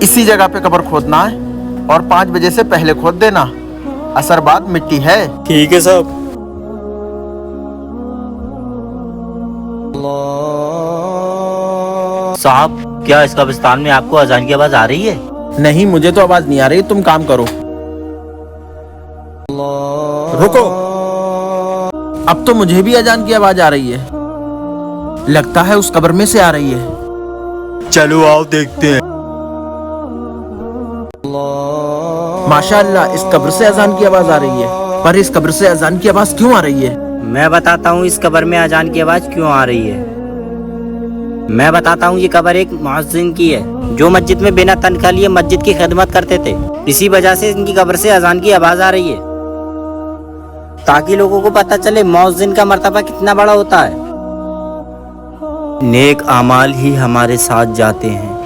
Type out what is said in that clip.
इसी जगह पे कब्र खोदना है और 5 बजे से पहले खोद देना। असर बाद मिट्टी है। ठीक है साहब। साहब, क्या इस कब्रिस्तान में आपको अजान की आवाज आ रही है? नहीं, मुझे तो आवाज नहीं आ रही। तुम काम करो। रुको, अब तो मुझे भी अजान की आवाज आ रही है। लगता है उस कब्र में से आ रही है। चलो आओ देखते हैं। माशाअल्लाह, इस कब्र से अजान की आवाज आ रही है। पर इस कब्र से अजान की आवाज क्यों आ रही है? मैं बताता हूँ इस कब्र में अजान की आवाज क्यों आ रही है। मैं बताता हूँ, ये कब्र एक मुअज्जिन की है जो मस्जिद में बिना तनख्वाह लिए मस्जिद की खिदमत करते थे। इसी वजह से इनकी कब्र से अजान की आवाज आ रही है, ताकि लोगों को पता चले मुअज्जिन का मर्तबा कितना बड़ा होता है। नेक अमाल ही हमारे साथ जाते हैं।